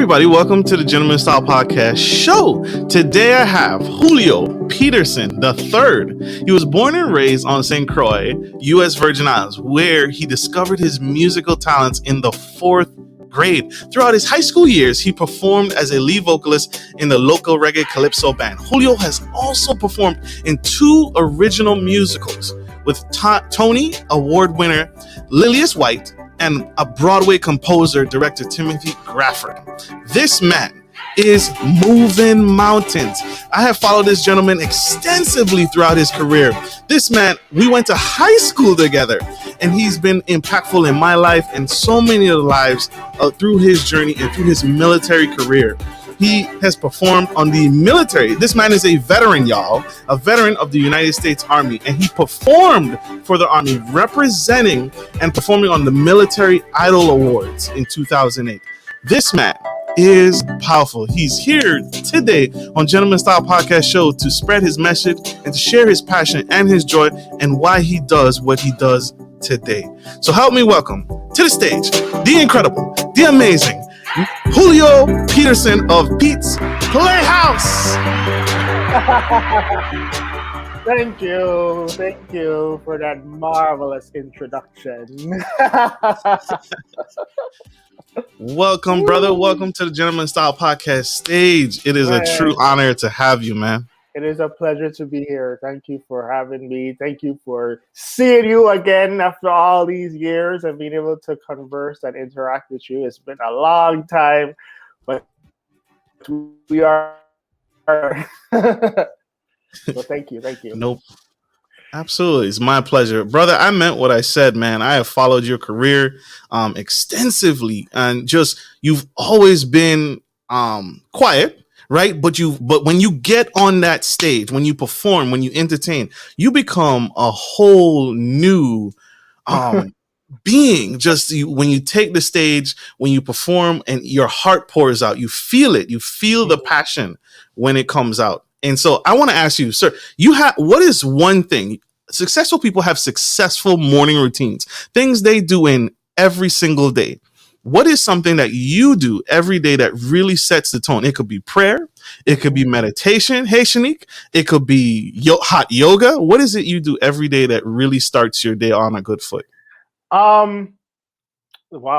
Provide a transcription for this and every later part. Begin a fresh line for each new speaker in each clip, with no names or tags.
everybody, welcome to the Gentleman Style Podcast show. Today I have Julio Petersen III. He was born and raised on St. Croix, U.S. Virgin Islands, where he discovered his musical talents in the fourth grade. Throughout his high school years, he performed as a lead vocalist in the local reggae calypso band. Julio has also performed in two original musicals with Tony Award winner Lillias White and a Broadway composer, director Timothy Grafford. This man is moving mountains. I have followed this gentleman extensively throughout his career. This man, we went to high school together, and he's been impactful in my life and so many of the lives through his journey and through his military career. He has performed on the military. This man is a veteran, y'all, a veteran of the United States Army, and he performed for the Army, representing and performing on the Military Idol Awards in 2008. This man is powerful. He's here today on Gentleman Style Podcast Show to spread his message and to share his passion and his joy and why he does what he does today. So help me welcome to the stage the incredible, the amazing Julio Petersen of Pete's Playhouse.
Thank you for that marvelous introduction.
Welcome, brother. Welcome to the Gentleman Style Podcast stage. It is a true honor to have you, man.
It is a pleasure to be here. Thank you for having me. Thank you for seeing you again after all these years and being able to converse and interact with you. It's been a long time, but we are. So thank you.
Nope. Absolutely. It's my pleasure. Brother, I meant what I said, man. I have followed your career extensively, and just you've always been quiet. Right. But when you get on that stage, when you perform, when you entertain, you become a whole new being. When you take the stage, when you perform and your heart pours out, you feel it. You feel the passion when it comes out. And so I want to ask you, sir, what is one thing? Successful people have successful morning routines, things they do in every single day. What is something that you do every day that really sets the tone? It could be prayer. It could be meditation. Hey, Shanique. It could be hot yoga. What is it you do every day that really starts your day on a good foot?
Wow,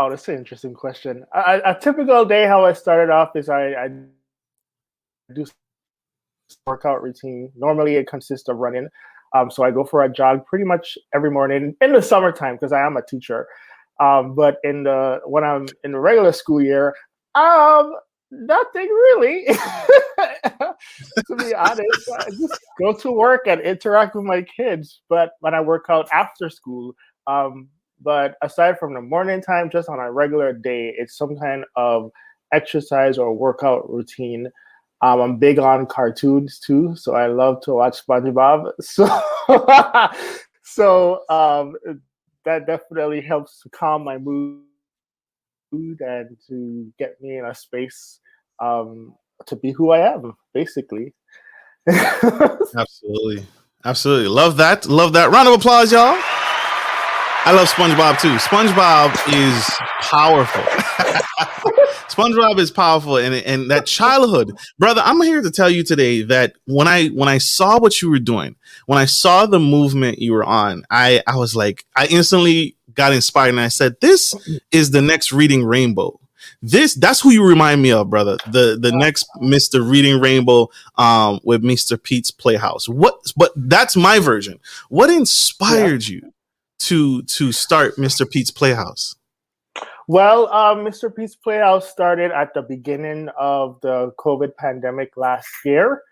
that's an interesting question. A typical day, how I started off is I do workout routine. Normally, it consists of running. So I go for a jog pretty much every morning in the summertime because I am a teacher. But when I'm in the regular school year, nothing really. To be honest, I just go to work and interact with my kids. But when I work out after school, but aside from the morning time, just on a regular day, it's some kind of exercise or workout routine. I'm big on cartoons too, so I love to watch SpongeBob. So that definitely helps to calm my mood and to get me in a space to be who I am, basically.
Absolutely. Love that. Round of applause, y'all. I love SpongeBob too. SpongeBob is powerful. SpongeBob is powerful, and that childhood, brother. I'm here to tell you today that when I saw what you were doing, when I saw the movement you were on, I was like, I instantly got inspired, and I said, "This is the next Reading Rainbow. That's who you remind me of, brother. The next Mr. Reading Rainbow, with Mr. Pete's Playhouse. But that's my version. What inspired you to start Mr. Pete's Playhouse?"
Well, Mr. Pete's Playhouse started at the beginning of the COVID pandemic last year.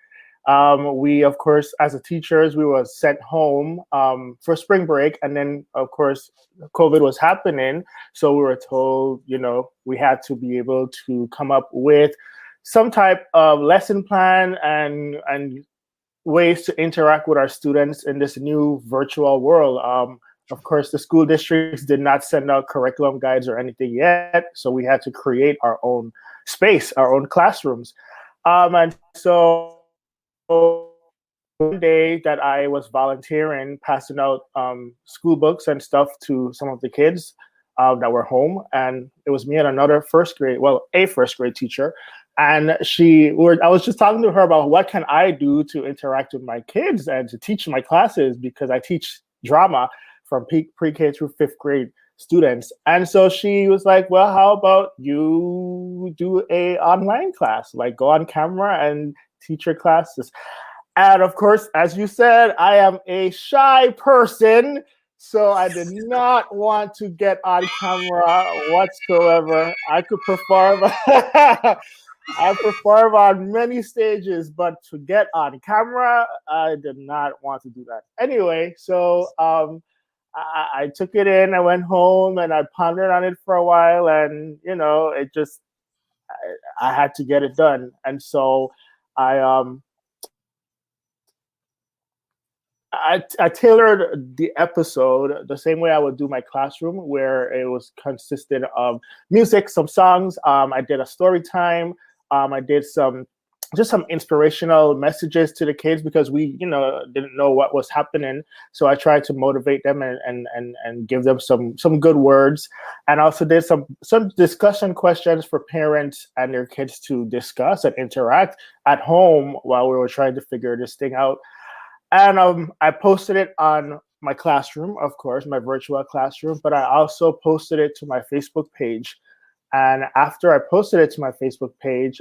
We, of course, as teachers, we were sent home for spring break. And then, of course, COVID was happening. So we were told, we had to be able to come up with some type of lesson plan and ways to interact with our students in this new virtual world. Of course, the school districts did not send out curriculum guides or anything yet, so we had to create our own space, our own classrooms. And so one day that I was volunteering, passing out school books and stuff to some of the kids, that were home, and it was me and another a first grade teacher. And I was just talking to her about what can I do to interact with my kids and to teach my classes, because I teach drama from pre-K through fifth grade students. And so she was like, well, how about you do a online class, like go on camera and teach your classes. And of course, as you said, I am a shy person, so I did not want to get on camera whatsoever. I could perform. I perform on many stages, but to get on camera, I did not want to do that. Anyway, so I took it in. I went home and I pondered on it for a while, and it just I had to get it done. And so I I tailored the episode the same way I would do my classroom, where it was consisted of music, some songs. I did a story time. I did some inspirational messages to the kids, because we didn't know what was happening. So I tried to motivate them and give them some good words, and also did some discussion questions for parents and their kids to discuss and interact at home while we were trying to figure this thing out. And I posted it on my classroom, of course, my virtual classroom, but I also posted it to my Facebook page. And after I posted it to my Facebook page,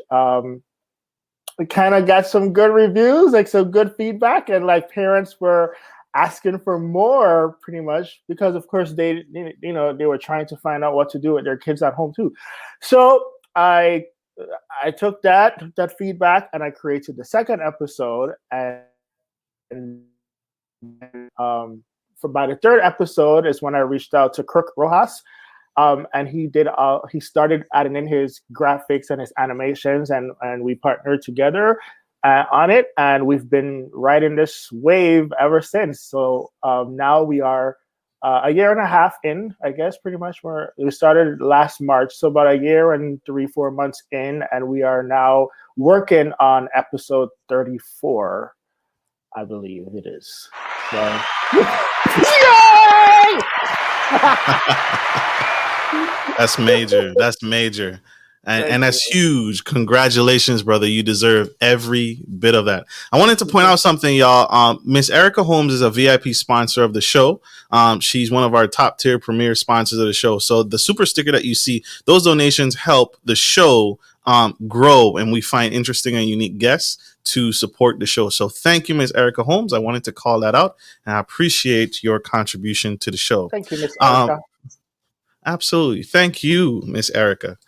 we kind of got some good reviews, like some good feedback, and like parents were asking for more, pretty much, because of course they were trying to find out what to do with their kids at home too. So I took that feedback and I created the second episode, and for by the third episode is when I reached out to Kirk Rojas. And he started adding in his graphics and his animations, and we partnered together on it, and we've been riding this wave ever since. So now we are a year and a half in, I guess, pretty much. We started last March, so about a year and 3-4 months in, and we are now working on episode 34, I believe it is. So. Yay!
That's major. That's major. And that's huge. Congratulations, brother. You deserve every bit of that. I wanted to point out something, y'all. Miss Erica Holmes is a VIP sponsor of the show. She's one of our top tier premier sponsors of the show. So the super sticker that you see, those donations help the show grow, and we find interesting and unique guests to support the show. So thank you, Miss Erica Holmes. I wanted to call that out, and I appreciate your contribution to the show.
Thank you, Miss Erica.
Absolutely. Thank you, Miss Erica.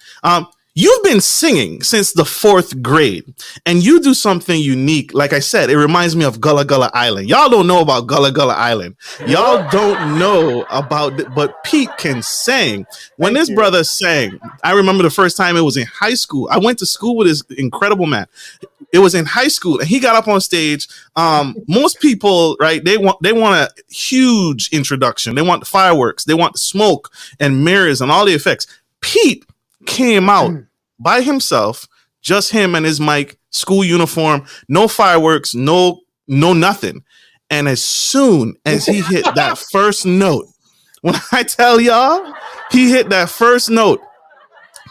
You've been singing since the 4th grade, and you do something unique. Like I said, it reminds me of Gullah Gullah Island. Y'all don't know about Gullah Gullah Island. Y'all don't know about it, but Pete can sing. When this brother sang, I remember the first time it was in high school. I went to school with this incredible man. It was in high school, and he got up on stage. Most people, right? They want a huge introduction. They want the fireworks. They want the smoke and mirrors and all the effects. Pete came out by himself, just him and his mic, school uniform, no fireworks, no nothing. And as soon as he hit that first note, when I tell y'all, he hit that first note,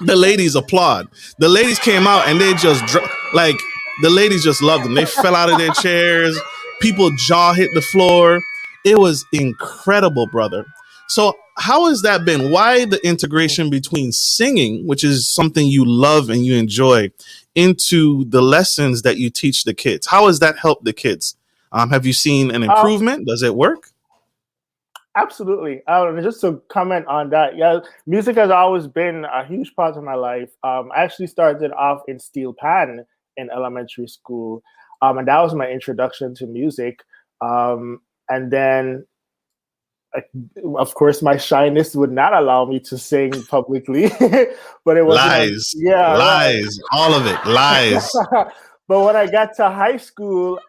the ladies applaud. The ladies came out and they just the ladies just loved him. They fell out of their chairs. People jaw hit the floor. It was incredible, brother. So how has that been? Why the integration between singing, which is something you love and you enjoy, into the lessons that you teach the kids? How has that helped the kids? Have you seen an improvement? Does it work?
Absolutely. Just to comment on that, yeah, music has always been a huge part of my life. I actually started off in steel pan in elementary school, and that was my introduction to music. And then, of course, my shyness would not allow me to sing publicly, but it was
lies, all of it, lies.
But when I got to high school,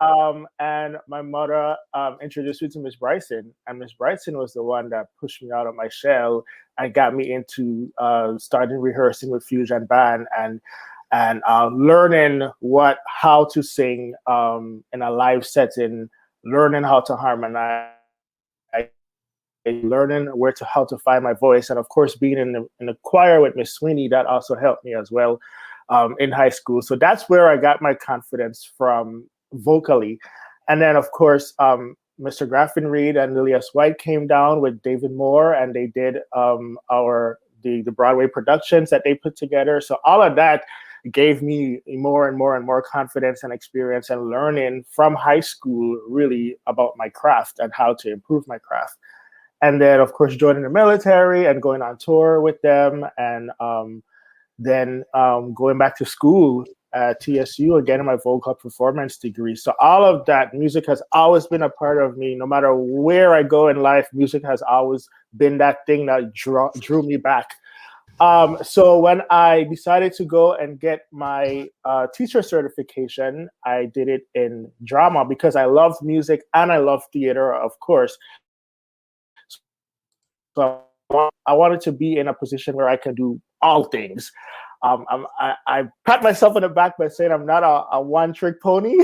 and my mother introduced me to Miss Bryson, and Miss Bryson was the one that pushed me out of my shell and got me into starting rehearsing with Fusion Band and learning how to sing in a live setting, learning how to harmonize, learning how to find my voice, and of course, being in the choir with Miss Sweeney, that also helped me as well in high school. So that's where I got my confidence from vocally, and then of course, Mr. Graffin Reed and Lilias White came down with David Moore, and they did the Broadway productions that they put together. So all of that gave me more and more and more confidence and experience and learning from high school really about my craft and how to improve my craft. And then, of course, joining the military and going on tour with them, and then going back to school at TSU again in my vocal performance degree. So all of that, music has always been a part of me. No matter where I go in life, music has always been that thing that drew me back. So when I decided to go and get my teacher certification, I did it in drama because I loved music and I love theater, of course. So I wanted to be in a position where I can do all things. I pat myself on the back by saying I'm not a one-trick pony.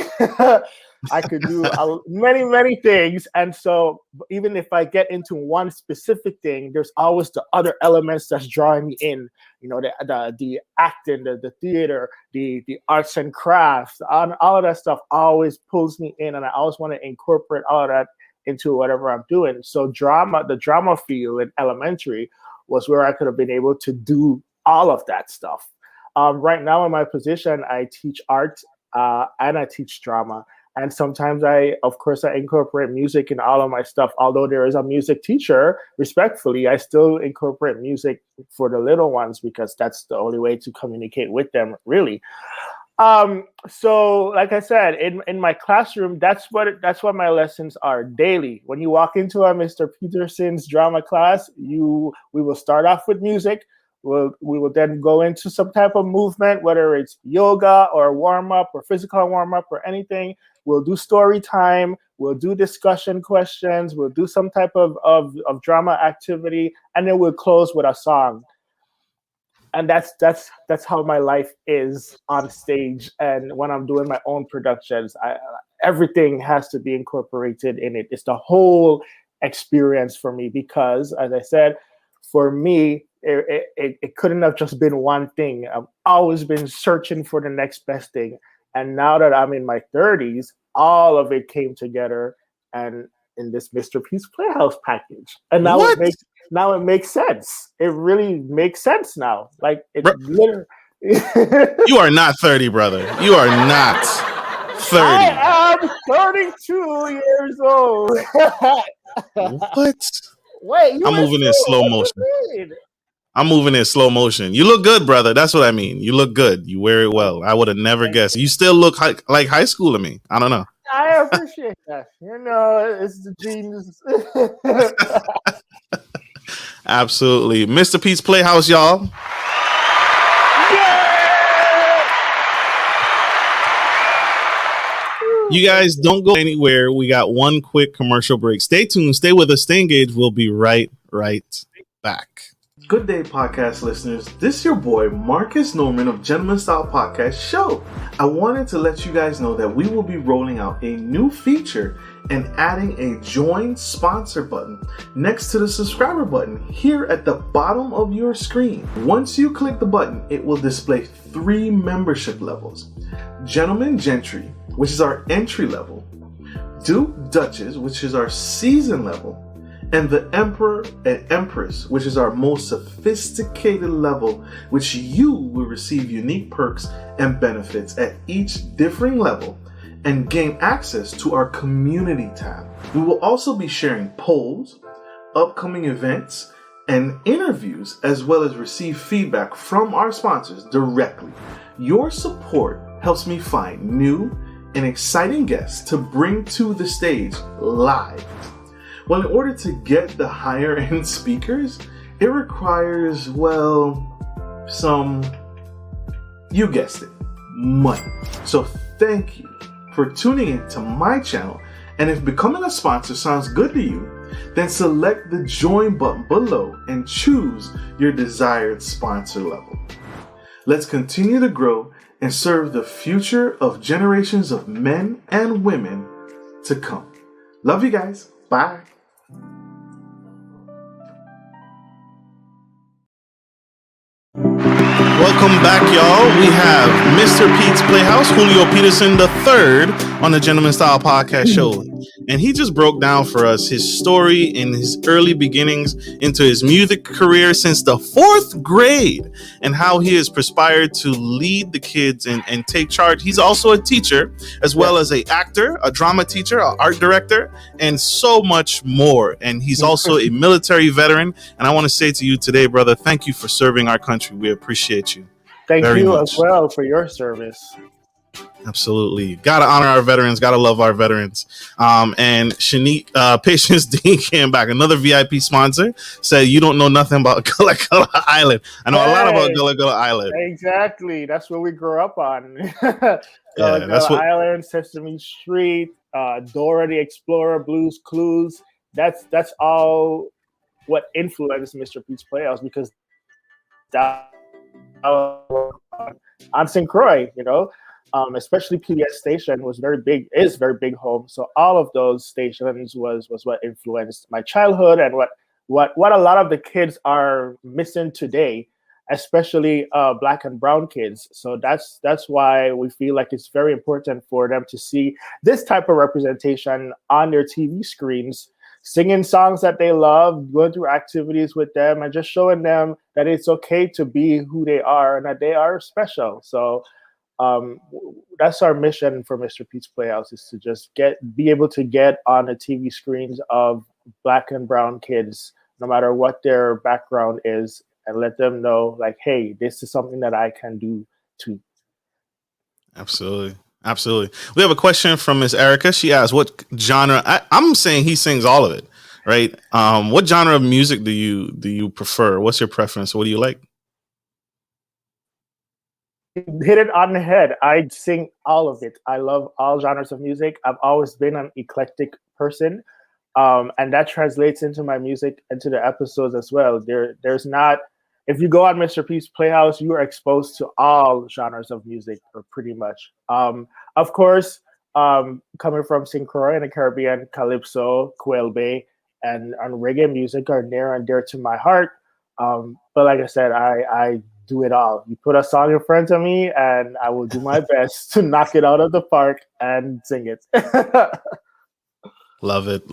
I could do many things. And so even if I get into one specific thing, there's always the other elements that's drawing me in. You know, the acting, the theater, the arts and crafts, all of that stuff always pulls me in. And I always want to incorporate all of that into whatever I'm doing. So the drama field in elementary was where I could have been able to do all of that stuff. Right now in my position, I teach art and I teach drama. And sometimes of course, I incorporate music in all of my stuff. Although there is a music teacher, respectfully, I still incorporate music for the little ones because that's the only way to communicate with them, really. So like I said, in my classroom, that's what my lessons are daily. When you walk into a Mr. Peterson's drama class, we will start off with music. We will then go into some type of movement, whether it's yoga or warm-up or physical warm-up or anything. We'll do story time. We'll do discussion questions. We'll do some type of drama activity, and then we'll close with a song. And that's how my life is on stage. And when I'm doing my own productions, everything has to be incorporated in it. It's the whole experience for me because, as I said, for me, it couldn't have just been one thing. I've always been searching for the next best thing. And now that I'm in my 30s, all of it came together and in this Mr. Pete's Playhouse package. And now it makes sense. It really makes sense now. Like literally.
You are not 30, brother. You are not 30.
I am 32 years old.
What?
Wait,
I'm moving in slow motion. I'm moving in slow motion. You look good, brother. That's what I mean. You look good. You wear it well. I would have never guessed. You still look like high school to me. I don't know.
I appreciate that. You know, it's the genius.
Absolutely. Mr. Pete's Playhouse, y'all. You guys don't go anywhere. We got one quick commercial break. Stay tuned. Stay with us. Stay engaged. We'll be right back. Good day, podcast listeners. This is your boy, Marcus Norman of Gentleman Style Podcast Show. I wanted to let you guys know that we will be rolling out a new feature and adding a join sponsor button next to the subscriber button here at the bottom of your screen. Once you click the button, it will display 3 membership levels. Gentleman Gentry, which is our entry level, Duke Duchess, which is our season level, and the Emperor and Empress, which is our most sophisticated level, which you will receive unique perks and benefits at each differing level and gain access to our community tab. We will also be sharing polls, upcoming events, and interviews, as well as receive feedback from our sponsors directly. Your support helps me find new and exciting guests to bring to the stage live. Well, in order to get the higher end speakers, it requires, you guessed it, money. So thank you for tuning in to my channel. And if becoming a sponsor sounds good to you, then select the join button below and choose your desired sponsor level. Let's continue to grow and serve the future of generations of men and women to come. Love you guys. Bye. Welcome back, y'all. We have Mr. Pete's Playhouse, Julio Petersen III, on the Gentleman Style Podcast Show. And he just broke down for us his story and his early beginnings into his music career since the 4th grade and how he has perspired to lead the kids and take charge. He's also a teacher, as well as an actor, a drama teacher, an art director, and so much more. And he's also a military veteran. And I want to say to you today, brother, thank you for serving our country. We appreciate you.
Thank
very
you
much.
as well for your service.
Absolutely. Gotta honor our veterans, gotta love our veterans. And Shanique, Patience Dean came back, another VIP sponsor, said you don't know nothing about Gullah Gullah Island. I know a lot about Gullah Gullah Island.
Exactly. That's what we grew up on.
That's what
Island, Sesame Street, Dora the Explorer, Blue's Clues. That's all what influenced Mr. Pete's Playhouse, because that on St. Croix, especially PBS station is very big home. So all of those stations was what influenced my childhood and what a lot of the kids are missing today, especially Black and brown kids. So that's why we feel like it's very important for them to see this type of representation on their TV screens, singing songs that they love, going through activities with them, and just showing them that it's okay to be who they are and that they are special. So that's our mission for Mr. Pete's Playhouse, is to just be able to get on the TV screens of Black and brown kids, no matter what their background is, and let them know, like, hey, this is something that I can do too.
Absolutely. We have a question from Miss Erica. She asked, what genre? I'm saying he sings all of it, right? What genre of music do you prefer? What's your preference? What do you like?
Hit it on the head. I sing all of it. I love all genres of music. I've always been an eclectic person, and that translates into my music, into the episodes as well. There's not. If you go on Mr. Pete's Playhouse, you are exposed to all genres of music, or pretty much. Of course, coming from St. Croix in the Caribbean, calypso, Quail and reggae music are near and dear to my heart. But like I said, I do it all. You put a song in front of me, and I will do my best to knock it out of the park and sing it.
Love it.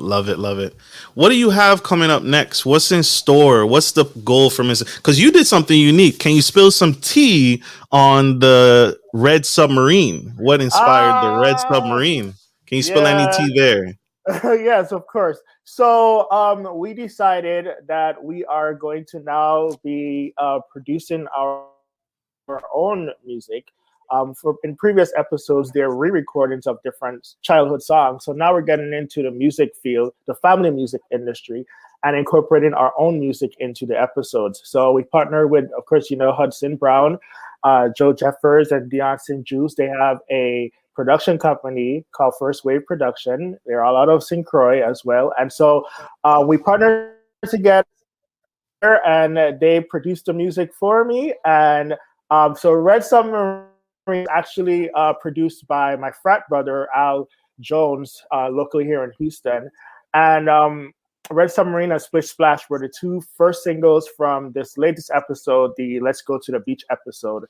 What do you have coming up next? What's in store? What's the goal for Mr. Because you did something unique. Can you spill some tea on the Red Submarine? What inspired the Red Submarine? Can you spill any tea there?
Yes, of course. So we decided that we are going to now be producing our own music. In previous episodes, they're re-recordings of different childhood songs. So now we're getting into the music field, the family music industry, and incorporating our own music into the episodes. So we partnered with, of course, Hudson Brown, Joe Jeffers, and Deion St. Juice. They have a production company called First Wave Production. They're all out of St. Croix as well. And so we partnered together, and they produced the music for me. And so Red Submarine is actually produced by my frat brother, Al Jones, locally here in Houston. And Red Submarine and Splish Splash were the two first singles from this latest episode, the Let's Go to the Beach episode.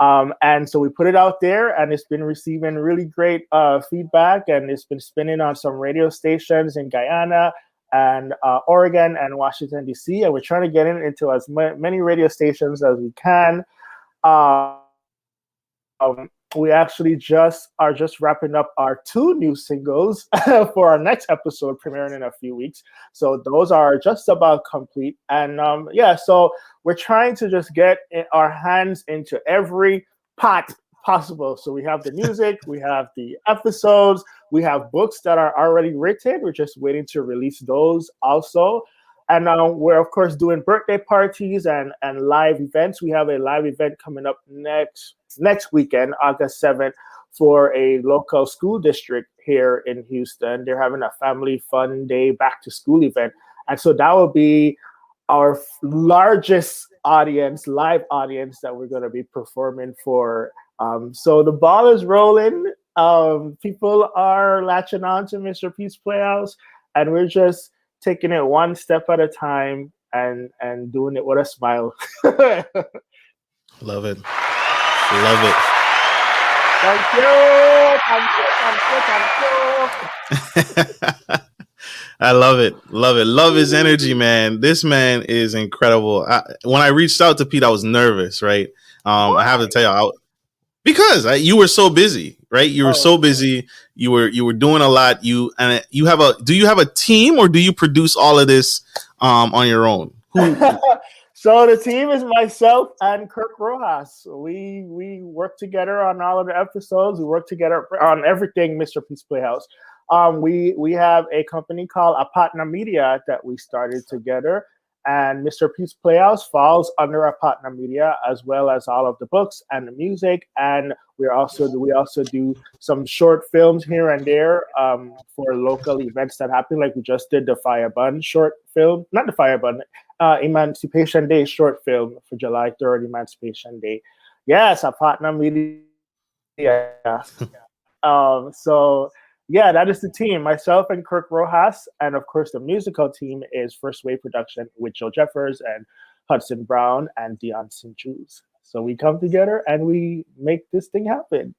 And so we put it out there, and it's been receiving really great feedback, and it's been spinning on some radio stations in Guyana and Oregon and Washington, D.C., and we're trying to get it into as many radio stations as we can. We actually are just wrapping up our 2 new singles for our next episode, premiering in a few weeks. So those are just about complete. And so we're trying to just get our hands into every pot possible. So we have the music, we have the episodes, we have books that are already written. We're just waiting to release those also. And we're, of course, doing birthday parties and live events. We have a live event coming up next weekend, August 7th, for a local school district here in Houston. They're having a family fun day back to school event. And so that will be our largest live audience that we're going to be performing for. So the ball is rolling. People are latching on to Mr. Pete's Playhouse, and we're just taking it one step at a time and doing it with a smile.
Love it. Love it.
Thank you. Thank you.
I love it. Love it. Love his energy, man. This man is incredible. When I reached out to Pete, I was nervous, right? I have to tell you, because you were so busy, right? You were so busy. You were doing a lot. Do you have a team, or do you produce all of this on your own?
So the team is myself and Kirk Rojas. We work together on all of the episodes. We work together on everything, Mr. Pete's Playhouse. We have a company called Apatna Media that we started together, and Mr. Pete's Playhouse falls under Apatna Media, as well as all of the books and the music. And we also do some short films here and there for local events that happen. Like we just did the Fire Bun short film, not the Fire Bun, Emancipation Day short film for July 3rd, Emancipation Day. Yes, Apatna Media. So yeah, that is the team. Myself and Kirk Rojas, and of course the musical team is First Wave Production with Joe Jeffers and Hudson Brown and Dion St. Jules. So we come together and we make this thing happen.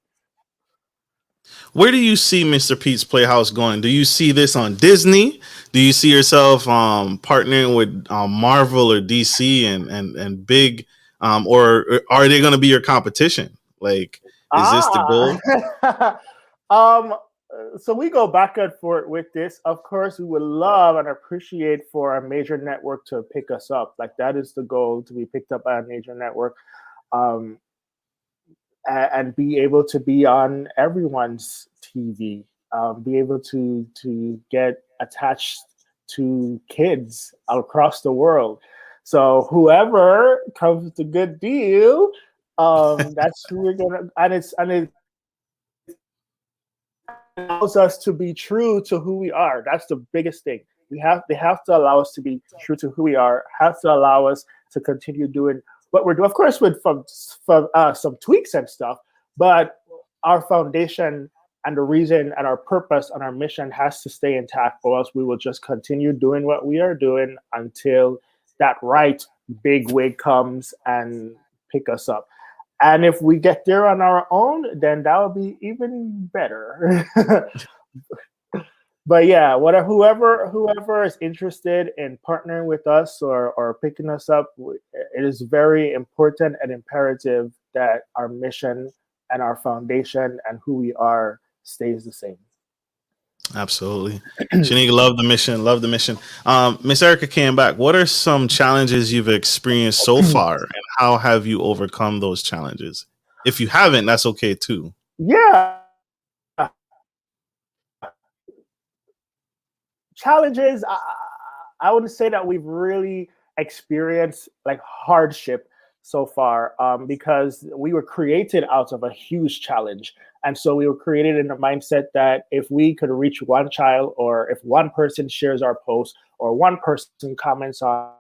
Where do you see Mr. Pete's Playhouse going? Do you see this on Disney? Do you see yourself partnering with Marvel or DC and big, or are they going to be your competition? Like, is this the
goal? So we go back and forth with this. Of course, we would love and appreciate for a major network to pick us up. Like that is the goal, to be picked up by a major network, and be able to be on everyone's TV, be able to get attached to kids across the world. So whoever comes with a good deal, that's who we're gonna. And it allows us to be true to who we are. That's the biggest thing. They have to allow us to be true to who we are. Have to allow us to continue doing what we're doing. Of course, with some tweaks and stuff, but our foundation and the reason and our purpose and our mission has to stay intact, or else we will just continue doing what we are doing until that right big wig comes and pick us up. And if we get there on our own, then that would be even better. But yeah, whoever is interested in partnering with us or picking us up, it is very important and imperative that our mission and our foundation and who we are stays the same.
Absolutely. Shanique, love the mission. Love the mission. Miss Erica came back. What are some challenges you've experienced so far, and how have you overcome those challenges? If you haven't, that's okay too.
Yeah. Challenges, I wouldn't say that we've really experienced like hardship so far, because we were created out of a huge challenge. And so we were created in the mindset that if we could reach one child, or if one person shares our post, or one person comments on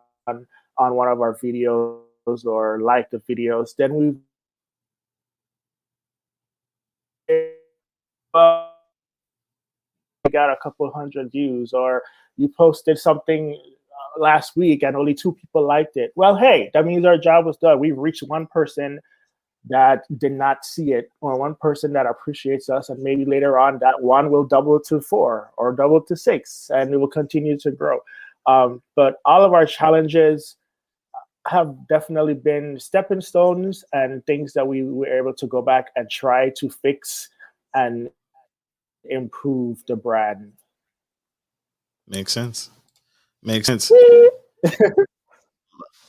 one of our videos or like the videos, then we got a couple hundred views, or you posted something last week and only 2 people liked it. Well, hey, that means our job was done. We've reached one person that did not see it, or one person that appreciates us, and maybe later on that one will double to 4 or double to 6, and it will continue to grow. But all of our challenges have definitely been stepping stones and things that we were able to go back and try to fix and improve the brand.
Makes sense. Makes sense.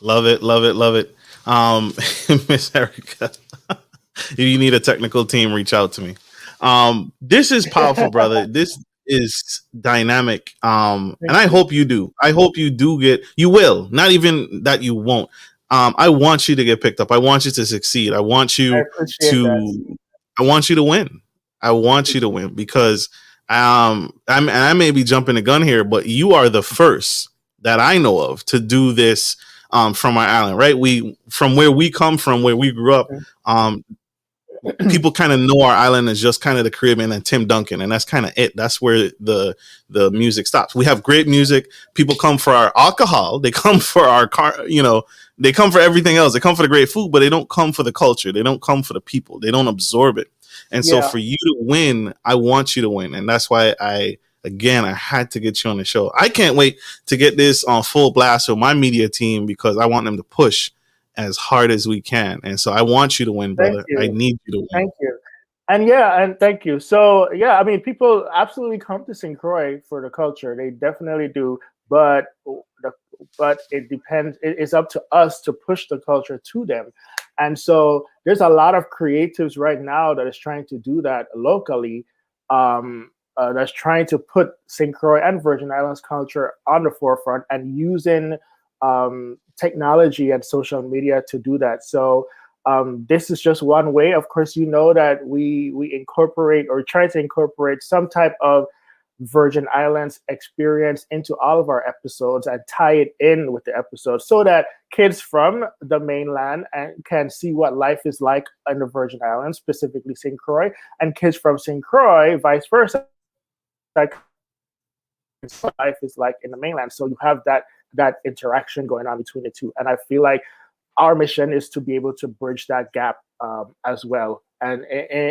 Love it. Love it. Love it. Miss Erica, if you need a technical team, reach out to me. This is powerful, brother. This is dynamic. And I hope you do. I hope you do you will, not even that you won't. I want you to get picked up. I want you to succeed. I want you to win. I want you to win, because I may be jumping the gun here, but you are the first that I know of to do this from our island, right? From where we come from, where we grew up. people kind of know our island as just kind of the Caribbean and Tim Duncan, and that's kind of it. That's where the music stops. We have great music. People come for our alcohol. They come for our car. They come for everything else. They come for the great food, but they don't come for the culture. They don't come for the people. They don't absorb it. And so for you to win, I want you to win, and that's why I had to get you on the show. I can't wait to get this on full blast with my media team because I want them to push as hard as we can. And so I want you to win, brother. I need you to win.
Thank you. And thank you. So I mean, people absolutely come to St. Croix for the culture. They definitely do. But it depends. It's up to us to push the culture to them. And so there's a lot of creatives right now that is trying to do that locally. That's trying to put St. Croix and Virgin Islands culture on the forefront and using technology and social media to do that. So this is just one way. Of course, that we incorporate or try to incorporate some type of Virgin Islands experience into all of our episodes and tie it in with the episode so that kids from the mainland can see what life is like in the Virgin Islands, specifically St. Croix, and kids from St. Croix, vice versa, like life is like in the mainland. So you have that interaction going on between the two. And I feel like our mission is to be able to bridge that gap as well. And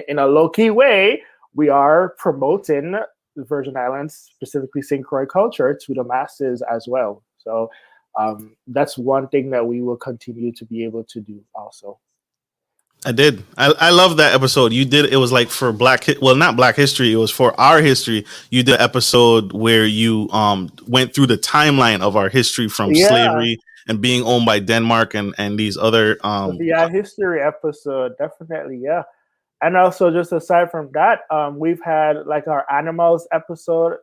in a low-key way, we are promoting the Virgin Islands, specifically St. Croix culture, to the masses as well. So that's one thing that we will continue to be able to do also.
I did. I love that episode. You did. It was like for not Black History. It was for our history. You did an episode where you went through the timeline of our history from slavery and being owned by Denmark and these other.
The history episode, definitely. Yeah. And also, just aside from that, we've had like our animals episode.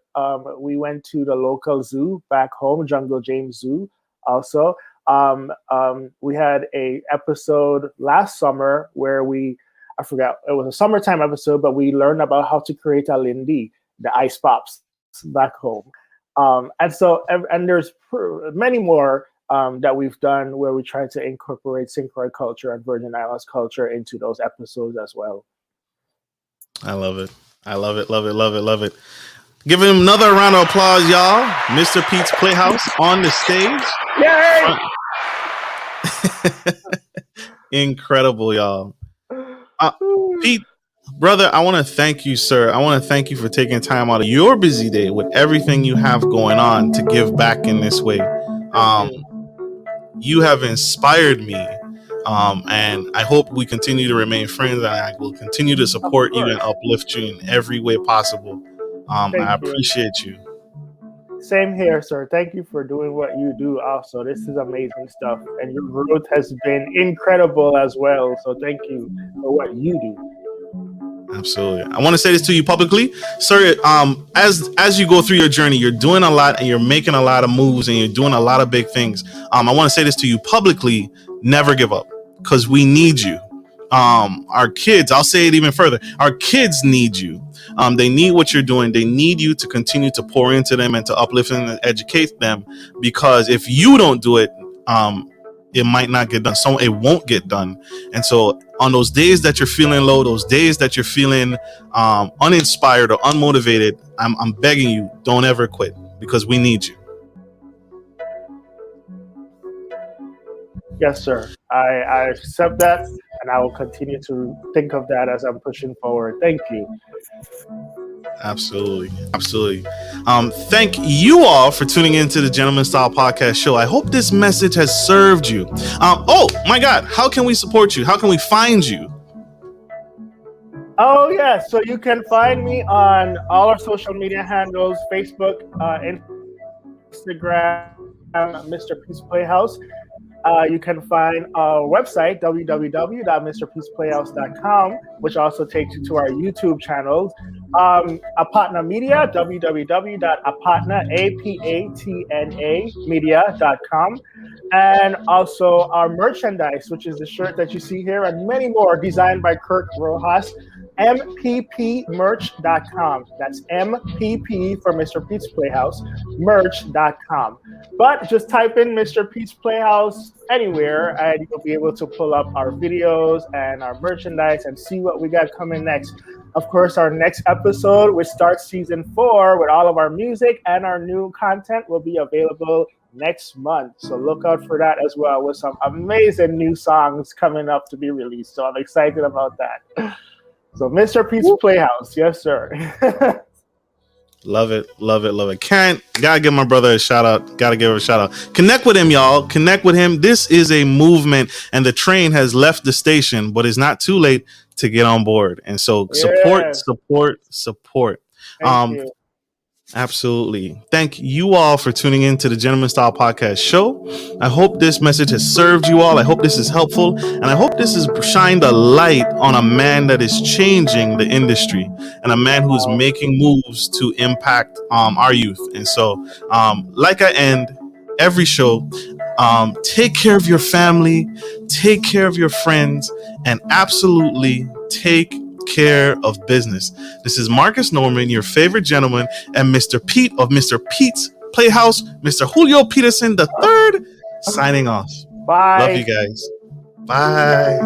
We went to the local zoo back home, Jungle James Zoo. Also, we had a episode last summer where I forgot, it was a summertime episode, but we learned about how to create a Lindy, the ice pops, back home. And there's many more that we've done where we try to incorporate St. Croix culture and Virgin Islands culture into those episodes as well.
I love it. I love it. Love it. Love it. Love it. Give him another round of applause, y'all. Mr. Pete's Playhouse on the stage.
Yay!
Incredible, y'all. Pete, brother, I want to thank you, sir. I want to thank you for taking time out of your busy day with everything you have going on to give back in this way. You have inspired me. And I hope we continue to remain friends, and I will continue to support you and uplift you in every way possible. I appreciate you.
Same here, sir. Thank you for doing what you do also. This is amazing stuff, and your growth has been incredible as well. So thank you for what you do.
Absolutely. I want to say this to you publicly, sir. As you go through your journey, you're doing a lot and you're making a lot of moves and you're doing a lot of big things. I want to say this to you publicly: never give up, because we need you. Our kids, I'll say it even further, our kids need you. They need what you're doing. They need you to continue to pour into them and to uplift them and educate them, because if you don't do it, it might not get done. So it won't get done. And so on those days that you're feeling low, those days that you're feeling uninspired or unmotivated, I'm begging you, don't ever quit, because we need you.
Yes, sir. I accept that, and I will continue to think of that as I'm pushing forward. Thank you.
Absolutely. Absolutely. Thank you all for tuning into the Gentleman Style Podcast Show. I hope this message has served you. Oh my God, how can we support you? How can we find you?
Oh, yeah. So you can find me on all our social media handles: Facebook, Instagram, Mr. Pete's Playhouse. You can find our website, www.mrpeaceplayhouse.com, which also takes you to our YouTube channels. Apatna Media, www.apatnamedia.com. And also our merchandise, which is the shirt that you see here, and many more designed by Kirk Rojas. mppmerch.com. That's MPP for Mr. Pete's Playhouse, merch.com. But just type in Mr. Pete's Playhouse anywhere, and you'll be able to pull up our videos and our merchandise and see what we got coming next. Of course, our next episode, which starts season 4 with all of our music and our new content, will be available next month. So look out for that as well, with some amazing new songs coming up to be released. So I'm excited about that. So Mr. Pete's Playhouse, yes, sir.
Love it, love it, love it. Karen, gotta give my brother a shout out. Gotta give him a shout out. Connect with him, y'all. Connect with him. This is a movement, and the train has left the station, but it's not too late to get on board. And so support.
Thank you.
Absolutely. Thank you all for tuning in to the Gentleman Style Podcast show. I hope this message has served you all. I hope this is helpful. And I hope this has shined a light on a man that is changing the industry and a man who is making moves to impact our youth. And so, like I end every show, take care of your family, take care of your friends, and absolutely take care of business. This is Marcus Norman, your favorite gentleman, and Mr. Pete of Mr. Pete's Playhouse, Mr. Julio Petersen III, signing off.
Bye.
Love you guys. Bye.